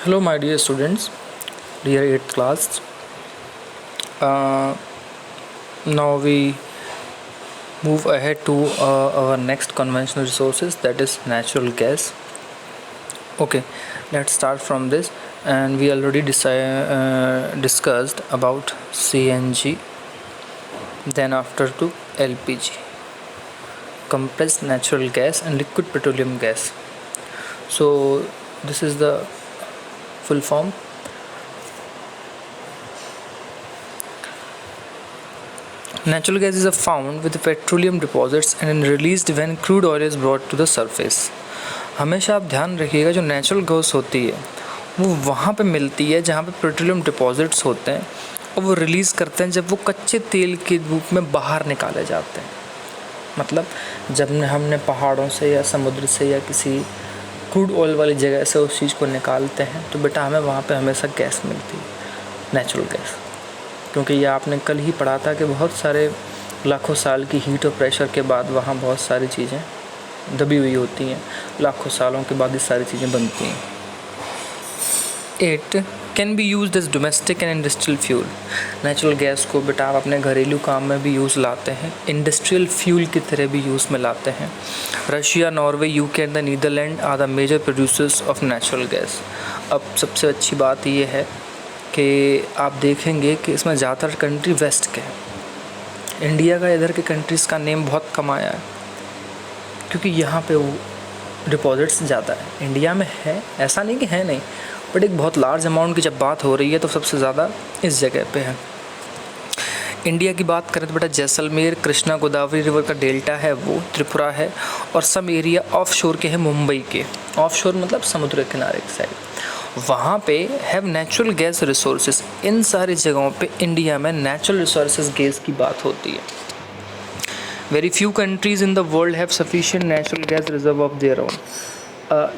Hello, my dear students, dear 8th class. Uh, Now we move ahead to our next conventional resources, that is natural gas. Okay, let's start from this. And we already discussed about CNG, then after to LPG, compressed natural gas and liquid petroleum gas. So this is the full form. Natural gas is found with petroleum deposits and released when crude oil is brought to the surface. हमेशा आप ध्यान रखिएगा, जो natural gas होती है वो वहाँ पे मिलती है जहाँ पे पेट्रोलियम डिपॉजिट्स होते हैं, और वो रिलीज़ करते हैं जब वो कच्चे तेल के रूप में बाहर निकाले जाते हैं। मतलब जब हमने पहाड़ों से या समुद्र से या किसी क्रूड ऑयल वाली जगह से उस चीज़ को निकालते हैं तो बेटा हमें वहाँ पे हमेशा गैस मिलती है, नेचुरल गैस। क्योंकि ये आपने कल ही पढ़ा था कि बहुत सारे लाखों साल की हीट और प्रेशर के बाद वहाँ बहुत सारी चीज़ें दबी हुई होती हैं, लाखों सालों के बाद ये सारी चीज़ें बनती हैं। 8 can be used as domestic and industrial fuel. Natural gas को बेटा आप अपने घरेलू काम में भी यूज़ लाते हैं, इंडस्ट्रियल फ्यूल की तरह भी यूज़ में लाते हैं। Russia, Norway, UK and the Netherlands are the major producers of natural gas. अब सबसे अच्छी बात ये है कि आप देखेंगे कि इसमें ज़्यादातर कंट्री वेस्ट के हैं। इंडिया का इधर के कंट्रीज़ का नेम बहुत कम आया है क्योंकि यहाँ पे वो डिपॉजिट्स ज़्यादा है। इंडिया में है, ऐसा नहीं कि है नहीं, बट एक बहुत लार्ज अमाउंट की जब बात हो रही है तो सबसे ज़्यादा इस जगह पे है। इंडिया की बात करें तो बेटा जैसलमेर, कृष्णा गोदावरी रिवर का डेल्टा है वो त्रिपुरा है, और सम एरिया ऑफ शोर के हैं मुंबई के। ऑफ शोर मतलब समुद्र के किनारे की साइड, वहाँ पे हैव नेचुरल गैस रिसोर्सेज। इन सारी जगहों पे इंडिया में नेचुरल रिसोर्सेज गैस की बात होती है। Very few countries in the world have sufficient natural gas reserve of their own.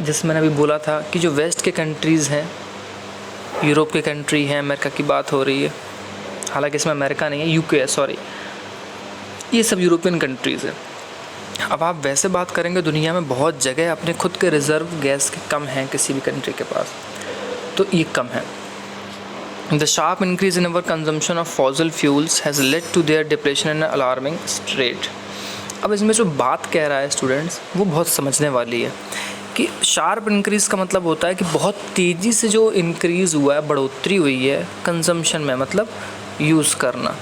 जिस मैंने अभी बोला था कि जो वेस्ट के कंट्रीज़ हैं, यूरोप के कंट्री हैं, अमेरिका की बात हो रही है, हालांकि इसमें अमेरिका नहीं है, यूके है, सॉरी, ये सब यूरोपियन कंट्रीज़ हैं। अब आप वैसे बात करेंगे दुनिया में बहुत जगह अपने खुद के रिज़र्व गैस के कम हैं किसी भी कंट्री के पास, तो ये कम है। The sharp increase in our consumption of fossil fuels has led to their depletion in an alarming rate. अब इसमें जो बात कह रहा है स्टूडेंट्स वो बहुत समझने वाली है कि शार्प इंक्रीज़ का मतलब होता है कि बहुत तेज़ी से जो इंक्रीज़ हुआ है, बढ़ोतरी हुई है कंजम्पशन में, मतलब यूज़ करना।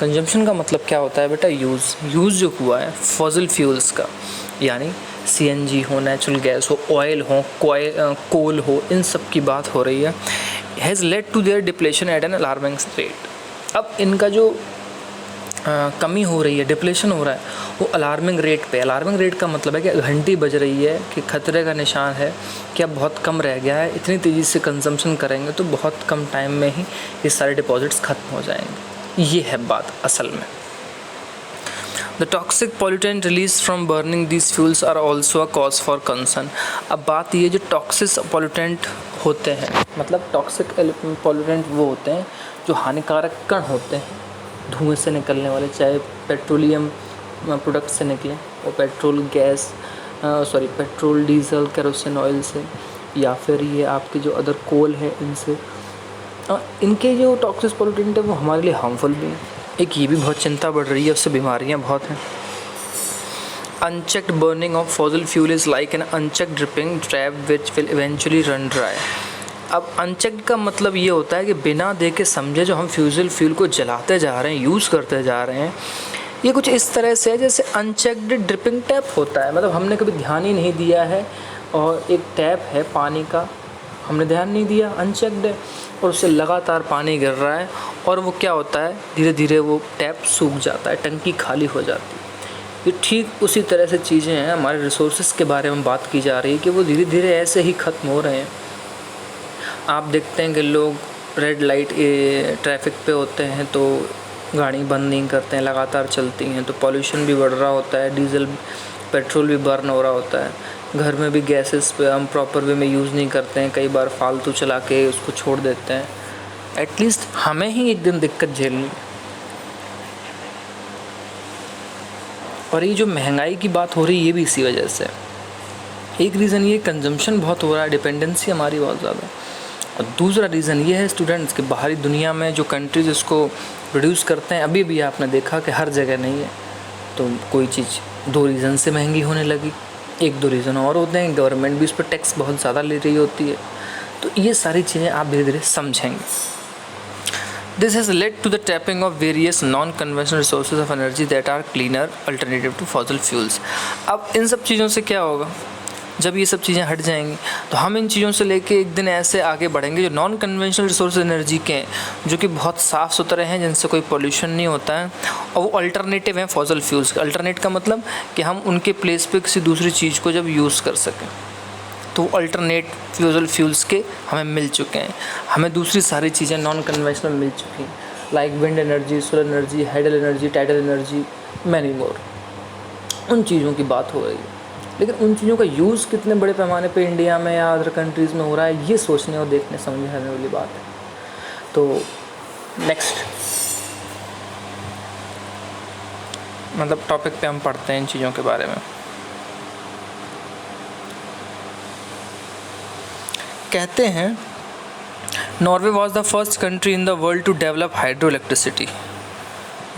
कंजम्पशन का मतलब क्या होता है बेटा, यूज़ जो हुआ है फॉसिल फ्यूल्स का, यानी CNG हो, नेचुरल गैस हो, ऑयल हो, कोल हो, इन सब की बात हो रही है। Has led to their depletion at an alarming rate. अब इनका जो कमी हो रही है, डिप्लेशन हो रहा है, वो अलार्मिंग रेट पे। अलार्मिंग रेट का मतलब है कि घंटी बज रही है कि खतरे का निशान है कि अब बहुत कम रह गया है, इतनी तेज़ी से कंजम्पशन करेंगे तो बहुत कम टाइम में ही ये सारे डिपॉजिट्स ख़त्म हो जाएंगे। ये है बात असल में। The toxic pollutant released from burning these fuels are also a cause for concern. अब बात ये, जो टॉक्सिक पोल्यूटेंट होते हैं, मतलब टॉक्सिक पोल्यूटेंट वो होते हैं जो हानिकारक कण होते हैं धुएं से निकलने वाले, चाहे पेट्रोलियम प्रोडक्ट से निकले, और petrol gas petrol, diesel, kerosene oil से, या फिर ये आपके जो अदर कोल है इनसे। इनके जो टॉक्सिक पोल्यूटेंट है वो हमारे लिए हार्मफुल भी हैं। एक ये भी बहुत चिंता बढ़ रही है, उससे बीमारियां बहुत हैं। Unchecked burning of fossil fuel is like an unchecked dripping trap which will eventually run dry. अब अनचेक्ड का मतलब ये होता है कि बिना देखे समझे जो हम फ्यूल को जलाते जा रहे हैं, यूज़ करते जा रहे हैं, ये कुछ इस तरह से है जैसे अनचेक्ड ड्रिपिंग टैप होता है। मतलब हमने कभी ध्यान ही नहीं दिया है, और एक टैप है पानी का, हमने ध्यान नहीं दिया, अनचेक्ड है, और उससे लगातार पानी गिर रहा है, और वो क्या होता है, धीरे धीरे वो टैप सूख जाता है, टंकी खाली हो जाती है। ये ठीक उसी तरह से चीज़ें हैं, हमारे रिसोर्सेज के बारे में बात की जा रही है कि वो धीरे धीरे ऐसे ही ख़त्म हो रहे हैं। आप देखते हैं कि लोग रेड लाइट ट्रैफिक पे होते हैं तो गाड़ी बंद नहीं करते हैं, लगातार चलती हैं, तो पॉल्यूशन भी बढ़ रहा होता है, डीजल पेट्रोल भी बर्न हो रहा होता है। घर में भी गैसेस पे हम प्रॉपर वे में यूज़ नहीं करते हैं, कई बार फालतू चला के उसको छोड़ देते हैं। एटलीस्ट हमें ही एक दिन दिक्कत झेलनी है। और ये जो महंगाई की बात हो रही है ये भी इसी वजह से। एक रीज़न ये कंजम्पशन बहुत हो रहा है, डिपेंडेंसी हमारी बहुत ज़्यादा। और दूसरा रीज़न ये है स्टूडेंट्स कि बाहरी दुनिया में जो कंट्रीज़ इसको प्रोड्यूस करते हैं अभी भी आपने देखा कि हर जगह नहीं है। तो कोई चीज़ 2 रीज़न से महंगी होने लगी, 1-2 रीज़न और होते हैं, गवर्नमेंट भी उस पर टैक्स बहुत ज़्यादा ले रही होती है। तो ये सारी चीज़ें आप धीरे धीरे समझेंगे। This has led to the tapping of various non-conventional resources of energy that are cleaner alternative to fossil fuels। अब इन सब चीज़ों से क्या होगा, जब ये सब चीज़ें हट जाएंगी तो हम इन चीज़ों से लेके एक दिन ऐसे आगे बढ़ेंगे जो नॉन कन्वेंशनल रिसोर्स एनर्जी के हैं, जो कि बहुत साफ़ सुथरे हैं, जिनसे कोई पोल्यूशन नहीं होता है, और वो अल्टरनेटिव हैं फॉसिल फ्यूल्स के। अल्टरनेट का मतलब कि हम उनके प्लेस पे किसी दूसरी चीज़ को जब यूज़ कर सकें, तो अल्टरनेट फ्यूल्स के हमें मिल चुके हैं। हमें दूसरी सारी चीज़ें नॉन कन्वेंशनल मिल चुकी हैं, like wind energy, solar energy, hydel energy, tidal energy, many more. उन चीज़ों की बात हो रही है, लेकिन उन चीज़ों का यूज़ कितने बड़े पैमाने पे इंडिया में या अदर कंट्रीज़ में हो रहा है, ये सोचने और देखने समझने वाली बात है। तो नेक्स्ट मतलब टॉपिक पे हम पढ़ते हैं इन चीज़ों के बारे में। कहते हैं Norway was the first country in the world to develop hydro electricity.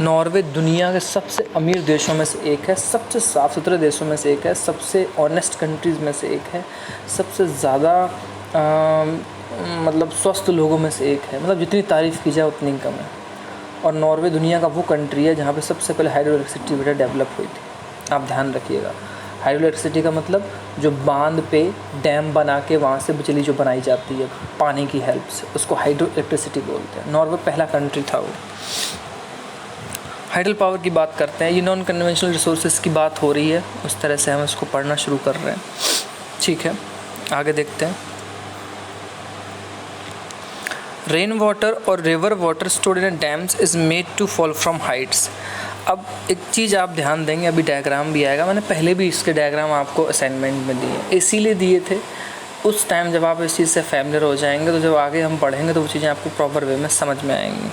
Norway दुनिया के सबसे अमीर देशों में से एक है, सबसे साफ़ सुथरे देशों में से एक है, सबसे ऑनेस्ट कंट्रीज़ में से एक है, सबसे ज़्यादा मतलब स्वस्थ लोगों में से एक है। मतलब जितनी तारीफ़ की जाए उतनी कम है। और नॉर्वे दुनिया का वो कंट्री है जहाँ पे सबसे पहले हाइड्रो इलेक्ट्रिसिटी बेटा डेवलप हुई थी। आप ध्यान रखिएगा, हाइड्रो इलेक्ट्रिसिटी का मतलब जो बांध पे डैम बना के वहाँ से बिजली जो बनाई जाती है पानी की हेल्प से, उसको हाइड्रो इलेक्ट्रिसिटी बोलते हैं। नॉर्वे पहला कंट्री था वो। हाइडल पावर की बात करते हैं, ये नॉन कन्वेंशनल रिसोर्सेज की बात हो रही है, उस तरह से हम इसको पढ़ना शुरू कर रहे हैं। ठीक है, आगे देखते हैं। रेन वाटर और river water stored in dams is made to fall from heights. अब एक चीज़ आप ध्यान देंगे, अभी डायग्राम भी आएगा, मैंने पहले भी इसके डायग्राम आपको असाइनमेंट में दिए, इसीलिए दिए थे उस टाइम। जब आप इस चीज़ से फैमिलियर हो जाएंगे तो जब आगे हम पढ़ेंगे तो वो चीज़ें आपको प्रॉपर वे में समझ में आएंगी।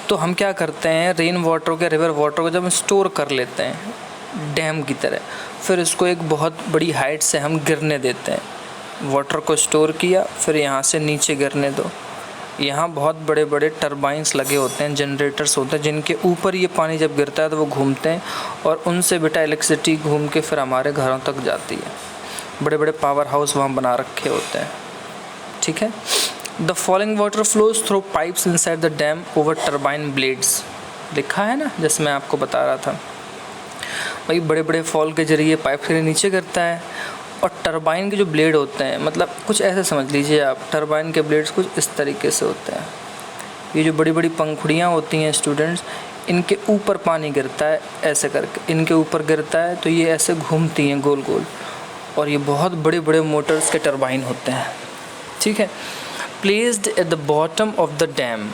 तो हम क्या करते हैं, रेन वाटर के रिवर वाटर को जब हम स्टोर कर लेते हैं डैम की तरह, फिर इसको एक बहुत बड़ी हाइट से हम गिरने देते हैं। वाटर को स्टोर किया, फिर यहाँ से नीचे गिरने दो। यहाँ बहुत बड़े बड़े टरबाइंस लगे होते हैं, जनरेटर्स होते हैं, जिनके ऊपर ये पानी जब गिरता है तो वो घूमते हैं और उनसे बेटा इलेक्ट्रिसिटी घूम के फिर हमारे घरों तक जाती है। बड़े बड़े पावर हाउस वहाँ बना रखे होते हैं। ठीक है। The falling water flows through pipes inside the dam over turbine blades. लिखा है ना, जैसे मैं आपको बता रहा था भाई, बड़े बड़े फॉल के जरिए पाइप से नीचे गिरता है। और टरबाइन के जो ब्लेड होते हैं, मतलब कुछ ऐसे समझ लीजिए आप, टरबाइन के ब्लेड्स कुछ इस तरीके से होते हैं। ये जो बड़ी बड़ी पंखुड़ियाँ होती हैं स्टूडेंट्स, इनके ऊपर पानी गिरता है ऐसे करके, इनके ऊपर गिरता है तो ये ऐसे घूमती हैं गोल गोल, और ये बहुत बड़े बड़े मोटर्स के टरबाइन होते हैं। ठीक है। Placed at the bottom of the dam,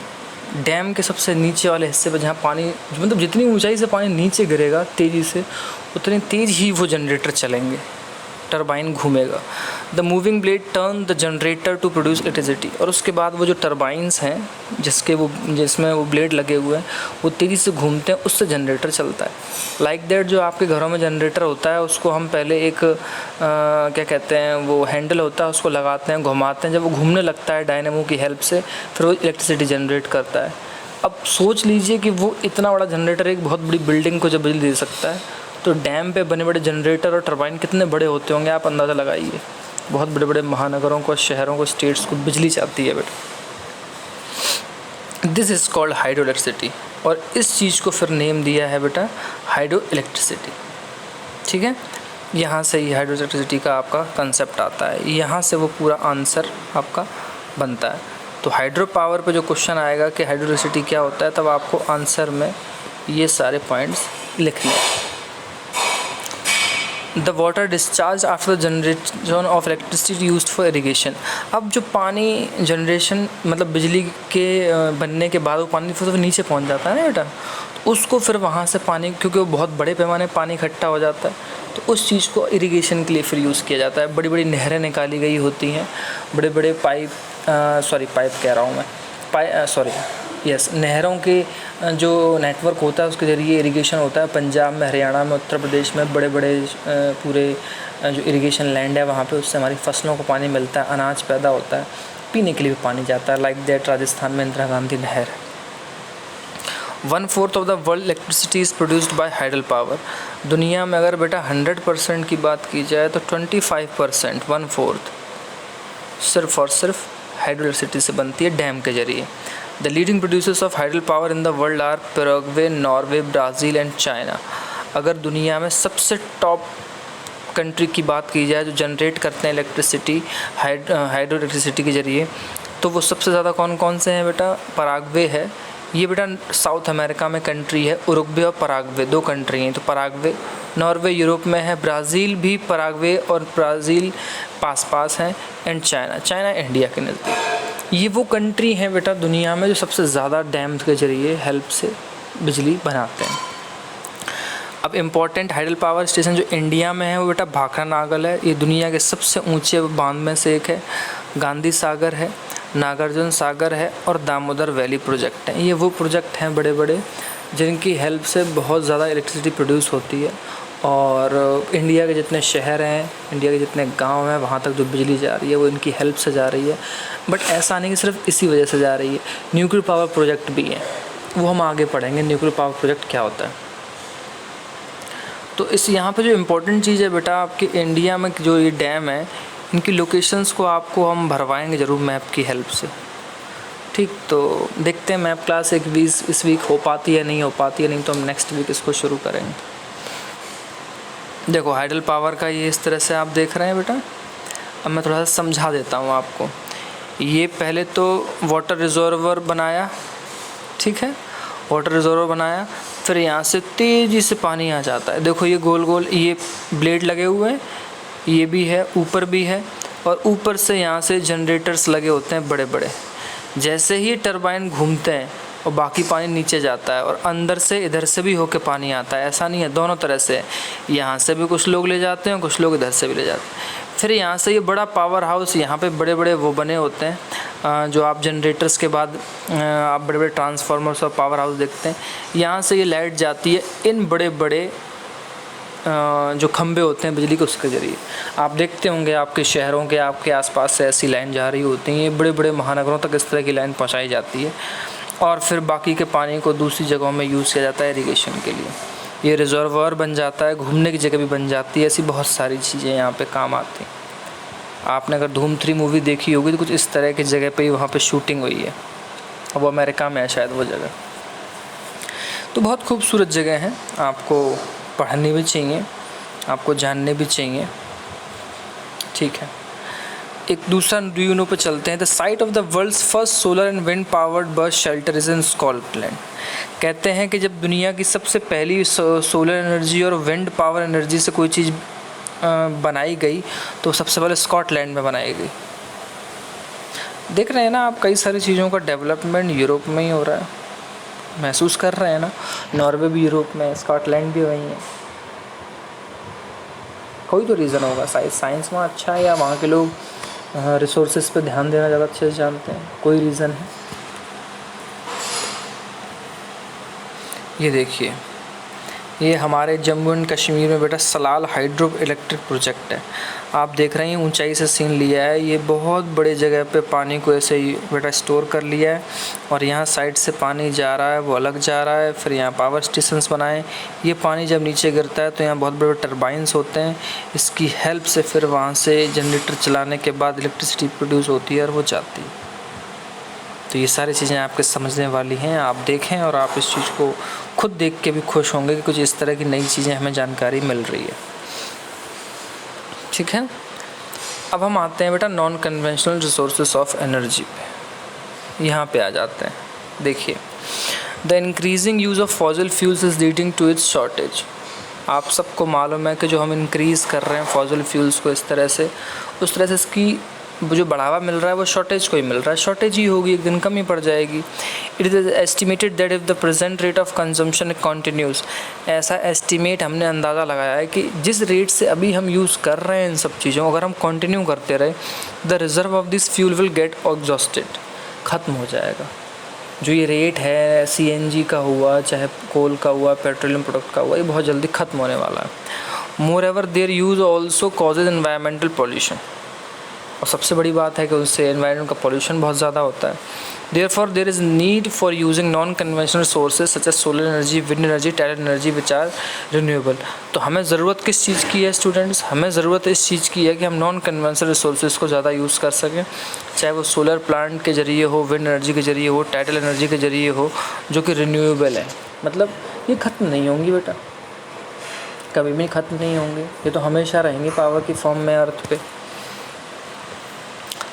dam के सबसे नीचे वाले हिस्से पर, जहाँ पानी मतलब जितनी ऊंचाई से पानी नीचे गिरेगा तेज़ी से, उतनी तेज़ ही वो जनरेटर चलेंगे, टरबाइन घूमेगा। The moving blade turn the generator to produce electricity. और उसके बाद वो जो टरबाइंस हैं जिसमें वो ब्लेड लगे हुए हैं, वो तेज़ी से घूमते हैं, उससे जनरेटर चलता है। लाइक दैट जो आपके घरों में जनरेटर होता है, उसको हम पहले एक क्या कहते हैं, वो हैंडल होता है, उसको लगाते हैं, घुमाते हैं, जब वो घूमने लगता है डायनेमो की हेल्प से, फिर वो इलेक्ट्रिसिटी जनरेट करता है। अब सोच लीजिए कि वो इतना बड़ा जनरेटर एक बहुत बड़ी बिल्डिंग को जब बिजली दे सकता है, तो डैम पे बने बड़े जनरेटर और टरबाइन कितने बड़े होते होंगे, आप अंदाज़ा लगाइए। बहुत बड़े बड़े महानगरों को, शहरों को, स्टेट्स को बिजली चाहती है बेटा। This is called hydro electricity, और इस चीज़ को फिर नेम दिया है बेटा हाइड्रो इलेक्ट्रिसिटी। ठीक है, यहाँ से ही हाइड्रो इलेक्ट्रिसिटी का आपका कंसेप्ट आता है, यहाँ से वो पूरा आंसर आपका बनता है। तो हाइड्रो पावर पे जो क्वेश्चन आएगा कि हाइड्रो इलेक्ट्रिसिटी क्या होता है, तब आपको आंसर में ये सारे पॉइंट्स लिखने हैं। The water discharge after the generation of electricity used for irrigation. अब जो पानी जनरेशन मतलब बिजली के बनने के बाद वो पानी फिर नीचे पहुंच जाता है ना बेटा, तो उसको फिर वहाँ से पानी, क्योंकि वो बहुत बड़े पैमाने पानी इकट्ठा हो जाता है, तो उस चीज़ को इरीगेशन के लिए फिर यूज़ किया जाता है। बड़ी बड़ी नहरें निकाली गई होती हैं, बड़े बड़े नहरों के जो नेटवर्क होता है उसके ज़रिए इरिगेशन होता है। पंजाब में, हरियाणा में, उत्तर प्रदेश में बड़े बड़े पूरे जो इरिगेशन लैंड है वहाँ पे, उससे हमारी फसलों को पानी मिलता है, अनाज पैदा होता है। पीने के लिए भी पानी जाता है, लाइक दैट राजस्थान में इंदिरा गांधी नहर है। 1/4 of the world electricity is produced by hydel power. दुनिया में अगर बेटा 100% की बात की जाए तो 25%, 1/4 सिर्फ और सिर्फ हाइड्रो इलेक्ट्रिसिटी से बनती है डैम के जरिए। The leading producers of hydel power in the world are Paraguay, Norway, Brazil and China. अगर दुनिया में सबसे टॉप कंट्री की बात की जाए जो जनरेट करते हैं इलेक्ट्रिसिटी हाइड्रो इलेक्ट्रिसिटी के जरिए, तो वो सबसे ज़्यादा कौन कौन से हैं बेटा? पराग्वे है, ये बेटा साउथ अमेरिका में कंट्री है। उरुग्वे और पराग्वे 2 कंट्री हैं। तो पराग्वे, नॉर्वे यूरोप में है, ब्राज़ील भी पराग्वे और ब्राज़ील पास हैं, एंड चाइना इंडिया के नज़दीक। ये वो कंट्री हैं बेटा दुनिया में जो सबसे ज़्यादा डैम्स के ज़रिए हेल्प से बिजली बनाते हैं। अब इम्पॉर्टेंट हाइडल पावर स्टेशन जो इंडिया में है वो बेटा भाखरा नागल है। ये दुनिया के सबसे ऊंचे बांध में से एक है। गांधी सागर है, नागार्जुन सागर है और दामोदर वैली प्रोजेक्ट हैं। ये वो प्रोजेक्ट हैं बड़े बड़े जिनकी हेल्प से बहुत ज़्यादा इलेक्ट्रिसिटी प्रोड्यूस होती है, और इंडिया के जितने शहर हैं, इंडिया के जितने गांव हैं, वहाँ तक जो बिजली जा रही है वो इनकी हेल्प से जा रही है। बट ऐसा नहीं कि सिर्फ इसी वजह से जा रही है, न्यूक्लियर पावर प्रोजेक्ट भी हैं, वो हम आगे पढ़ेंगे न्यूक्लियर पावर प्रोजेक्ट क्या होता है। तो इस यहाँ पे जो इम्पोर्टेंट चीज़ है बेटा, आपके इंडिया में जो ये डैम है इनकी लोकेशंस को आपको हम भरवाएंगे ज़रूर मैप की हेल्प से, ठीक। तो देखते हैं मैप क्लास इस वीक हो पाती है नहीं हो पाती है, नहीं तो हम नेक्स्ट वीक इसको शुरू करेंगे। देखो हाइडल पावर का ये इस तरह से आप देख रहे हैं बेटा। अब मैं थोड़ा सा समझा देता हूँ आपको। ये पहले तो वाटर रिजर्वर बनाया, ठीक है, वाटर रिजर्वर बनाया, फिर यहाँ से तेज़ी से पानी आ जाता है। देखो ये गोल गोल ये ब्लेड लगे हुए हैं, ये भी है, ऊपर भी है, और ऊपर से यहाँ से जनरेटर्स लगे होते हैं बड़े बड़े। जैसे ही टरबाइन घूमते हैं और बाकी पानी नीचे जाता है, और अंदर से इधर से भी होके पानी आता है। ऐसा नहीं है, दोनों तरह से, यहाँ से भी कुछ लोग ले जाते हैं, कुछ लोग इधर से भी ले जाते हैं। फिर यहाँ से ये बड़ा पावर हाउस, यहाँ पे बड़े बड़े वो बने होते हैं जो आप जनरेटर्स के बाद आप बड़े बड़े ट्रांसफार्मर्स और पावर हाउस देखते हैं। यहाँ से ये लाइट जाती है इन बड़े बड़े जो खंभे होते हैं बिजली के, उसके ज़रिए आप देखते होंगे आपके शहरों के आपके आसपास से ऐसी लाइन जा रही होती हैं। ये बड़े बड़े महानगरों तक इस तरह की लाइन पहुंचाई जाती है, और फिर बाकी के पानी को दूसरी जगहों में यूज़ किया जाता है इरिगेशन के लिए। ये रिजर्वायर बन जाता है, घूमने की जगह भी बन जाती है। ऐसी बहुत सारी चीज़ें यहाँ पे काम आती हैं। आपने अगर धूम 3 मूवी देखी होगी तो कुछ इस तरह की जगह पे ही वहाँ पे शूटिंग हुई है, और वो अमेरिका में है शायद वो जगह। तो बहुत खूबसूरत जगह है, आपको पढ़नी भी चाहिए, आपको जानने भी चाहिए, ठीक है। एक दूसरा ड्यूनो पे चलते हैं। The site of the world's first solar and wind powered bus shelter is in Scotland. कहते हैं कि जब दुनिया की सबसे पहली सोलर एनर्जी और विंड पावर एनर्जी से कोई चीज़ बनाई गई तो सबसे पहले स्कॉटलैंड में बनाई गई। देख रहे हैं ना आप, कई सारी चीज़ों का डेवलपमेंट यूरोप में ही हो रहा है, महसूस कर रहे हैं ना। नॉर्वे भी यूरोप में है, स्कॉटलैंड भी वहीं है। कोई तो रीज़न होगा, साइंस वहाँ अच्छा है, या वहाँ के लोग रिसोर्सेज पे ध्यान देना ज़्यादा अच्छे से जानते हैं, कोई रीज़न है। ये देखिए, ये हमारे जम्मू एंड कश्मीर में बेटा सलाल हाइड्रो इलेक्ट्रिक प्रोजेक्ट है। आप देख रहे हैं ऊंचाई से सीन लिया है। ये बहुत बड़े जगह पे पानी को ऐसे ही बेटा स्टोर कर लिया है, और यहाँ साइड से पानी जा रहा है, वो अलग जा रहा है। फिर यहाँ पावर स्टेशंस बनाए। ये पानी जब नीचे गिरता है तो यहाँ बहुत बड़े बड़े टरबाइंस होते हैं, इसकी हेल्प से फिर वहाँ से जनरेटर चलाने के बाद इलेक्ट्रिसिटी प्रोड्यूस होती है और वो जाती है। तो ये सारी चीज़ें आपके समझने वाली हैं, आप देखें और आप इस चीज़ को खुद देख के भी खुश होंगे कि कुछ इस तरह की नई चीज़ें हमें जानकारी मिल रही है, ठीक है। अब हम आते हैं बेटा non conventional resources of energy पे, यहाँ पे आ जाते हैं। देखिए, the increasing use of fossil fuels is leading to its shortage. आप सबको मालूम है कि जो हम इंक्रीज़ कर रहे हैं फॉसिल फ्यूल्स को इस तरह से, उस तरह से इसकी जो बढ़ावा मिल रहा है वो शॉर्टेज को ही मिल रहा है। शॉर्टेज ही होगी, एक दिन कम ही पड़ जाएगी। It is estimated that if the present rate of consumption continues, ऐसा एस्टिमेट हमने अंदाज़ा लगाया है कि जिस रेट से अभी हम यूज़ कर रहे हैं इन सब चीज़ों, अगर हम कंटिन्यू करते रहे, the reserve of this fuel will get exhausted, ख़त्म हो जाएगा। जो ये रेट है CNG का हुआ, चाहे कोल का हुआ, पेट्रोलियम प्रोडक्ट का हुआ, ये बहुत जल्दी ख़त्म होने वाला है। Moreover their use also causes environmental pollution. और सबसे बड़ी बात है कि उससे एनवायरनमेंट का पॉल्यूशन बहुत ज़्यादा होता है। Therefore, there is need for using non-conventional sources such as solar energy, wind energy, tidal energy which are renewable। तो हमें ज़रूरत किस चीज़ की है स्टूडेंट्स? हमें ज़रूरत इस चीज़ की है कि हम नॉन कन्वेंशनल रिसोर्सेज को ज़्यादा यूज़ कर सकें, चाहे वो सोलर प्लांट के ज़रिए हो, विंड एनर्जी के ज़रिए हो, टाइडल एनर्जी के ज़रिए हो, जो कि रिन्यूएबल है। मतलब ये ख़त्म नहीं होंगी बेटा, कभी भी ख़त्म नहीं होंगे, ये तो हमेशा रहेंगे पावर की फॉर्म में अर्थ पे।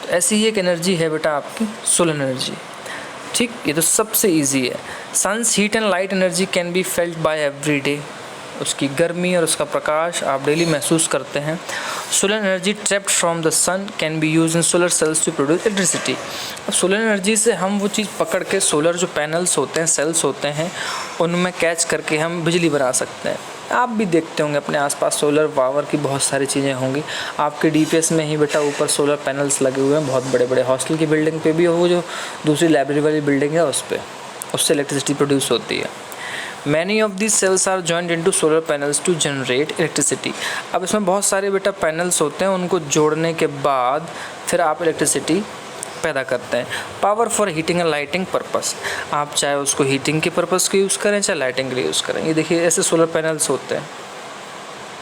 ऐसी ही एक एनर्जी है बेटा आपकी सोलर एनर्जी। ठीक, ये तो सबसे इजी है। Sun's heat and light energy can be felt by every day. उसकी गर्मी और उसका प्रकाश आप डेली महसूस करते हैं। Solar energy trapped from the sun can be use in solar cells to produce electricity. अब सोलर एनर्जी से हम वो चीज़ पकड़ के सोलर जो पैनल्स होते हैं, सेल्स होते हैं, उनमें कैच करके हम बिजली बना सकते हैं। आप भी देखते होंगे अपने आसपास सोलर पावर की बहुत सारी चीज़ें होंगी। आपके डीपीएस में ही बेटा ऊपर सोलर पैनल्स लगे हुए हैं, बहुत बड़े बड़े। हॉस्टल की बिल्डिंग पे भी हो, जो दूसरी लाइब्रेरी वाली बिल्डिंग है उस पर, उससे इलेक्ट्रिसिटी प्रोड्यूस होती है। Many of this cells are joined into solar panels to generate electricity. अब इसमें बहुत सारे बेटा पैनल्स होते हैं, उनको जोड़ने के बाद फिर आप इलेक्ट्रिसिटी पैदा करते हैं। Power for heating and lighting purpose, आप चाहे उसको हीटिंग के पर्पस के यूज़ करें, चाहे लाइटिंग के लिए यूज़ करें। ये देखिए ऐसे सोलर पैनल्स होते हैं,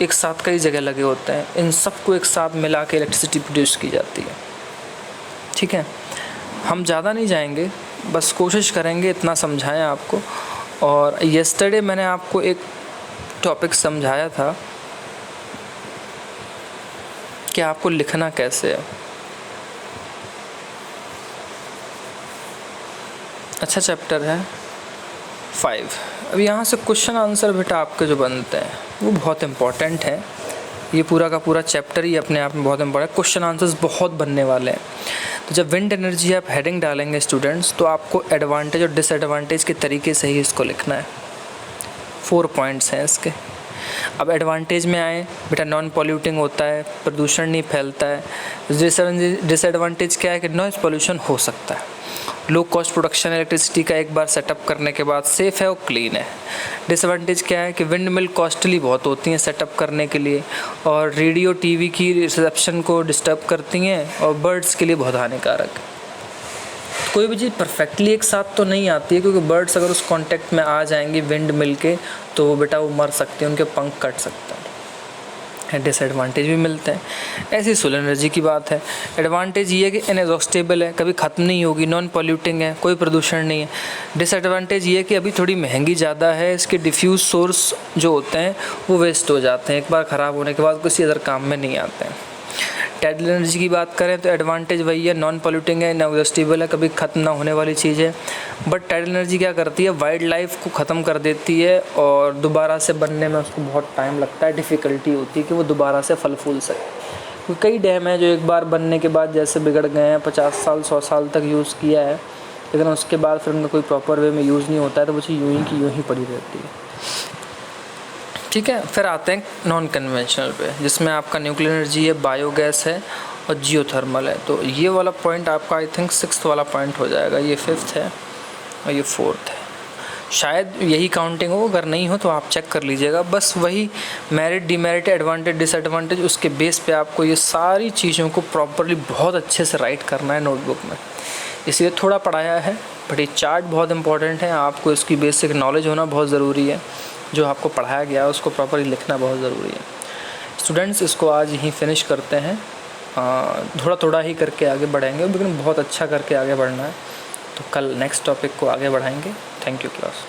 एक साथ कई जगह लगे होते हैं, इन सबको एक साथ मिला के इलेक्ट्रिसिटी प्रोड्यूस की जाती है। ठीक है, हम ज़्यादा नहीं जाएंगे, बस कोशिश करेंगे इतना समझाएं आपको। और येस्टरडे मैंने आपको एक टॉपिक समझाया था कि आपको लिखना कैसे है। अच्छा चैप्टर है 5। अब यहाँ से क्वेश्चन आंसर बेटा आपके जो बनते हैं वो बहुत इम्पॉर्टेंट है। ये पूरा का पूरा चैप्टर ही अपने आप में बहुत इम्पॉर्टेंट है, क्वेश्चन आंसर्स बहुत बनने वाले हैं। तो जब विंड एनर्जी आप हेडिंग डालेंगे स्टूडेंट्स, तो आपको एडवांटेज और डिसएडवांटेज के तरीके से ही इसको लिखना है। 4 पॉइंट्स हैं इसके। अब एडवांटेज में आए बेटा, नॉन पॉल्यूटिंग होता है, प्रदूषण नहीं फैलता है। डिसएडवांटेज क्या है कि नॉइज़ पॉल्यूशन हो सकता है। लो कॉस्ट प्रोडक्शन इलेक्ट्रिसिटी का एक बार सेटअप करने के बाद सेफ़ है और क्लीन है। डिसएडवांटेज क्या है कि विंड मिल कॉस्टली बहुत होती हैं सेटअप करने के लिए, और रेडियो टीवी की रिसेप्शन को डिस्टर्ब करती हैं, और बर्ड्स के लिए बहुत हानिकारक है। कोई भी चीज़ परफेक्टली एक साथ तो नहीं आती है, क्योंकि बर्ड्स अगर उस कांटेक्ट में आ जाएंगे विंड मिल के, तो वो बेटा वो मर सकते हैं, उनके पंख कट सकते हैं। डिसएडवांटेज भी मिलते हैं। ऐसी सोलर एनर्जी की बात है। एडवांटेज ये है कि इनएग्जॉस्टेबल है, कभी ख़त्म नहीं होगी, नॉन पॉल्यूटिंग है, कोई प्रदूषण नहीं है। डिसएडवांटेज ये है कि अभी थोड़ी महंगी ज़्यादा है, इसके डिफ्यूज़ सोर्स जो होते हैं वो वेस्ट हो जाते हैं, एक बार ख़राब होने के बाद किसी अदर काम में नहीं आते हैं। टाइडल एनर्जी की बात करें तो एडवांटेज वही है, नॉन पॉल्यूटिंग है, इनएग्जॉस्टेबल है, कभी ख़त्म ना होने वाली चीज़ है। बट टाइडल एनर्जी क्या करती है, वाइल्ड लाइफ को ख़त्म कर देती है, और दोबारा से बनने में उसको बहुत टाइम लगता है, डिफ़िकल्टी होती है कि वो दोबारा से फल फूल सके। कई डैम हैं जो एक बार बनने के बाद जैसे बिगड़ गए हैं, 50 साल 100 साल तक यूज़ किया है, लेकिन उसके बाद फिर उनका कोई प्रॉपर वे में यूज़ नहीं होता है, तो वो चीज़ यूँ ही की यूँ ही पड़ी रहती है। ठीक है, फिर आते हैं नॉन कन्वेंशनल पे, जिसमें आपका न्यूक्लियर एनर्जी है, बायोगैस है और जियोथर्मल है। तो ये वाला पॉइंट आपका आई थिंक 6th वाला पॉइंट हो जाएगा, ये 5th है और ये 4th है, शायद यही काउंटिंग हो, अगर नहीं हो तो आप चेक कर लीजिएगा। बस वही मेरिट, डिमेरिट, एडवांटेज, डिसएडवांटेज, उसके बेस पे आपको ये सारी चीज़ों को प्रॉपरली बहुत अच्छे से राइट करना है नोटबुक में। इसलिए थोड़ा पढ़ाया है, बट ये चार्ट बहुत इंपॉर्टेंट है, आपको इसकी बेसिक नॉलेज होना बहुत ज़रूरी है। जो आपको पढ़ाया गया है उसको प्रॉपरली लिखना बहुत ज़रूरी है। स्टूडेंट्स, इसको आज यहीं फिनिश करते हैं, थोड़ा थोड़ा ही करके आगे बढ़ेंगे, लेकिन बहुत अच्छा करके आगे बढ़ना है। तो कल नेक्स्ट टॉपिक को आगे बढ़ाएंगे। Thank you class.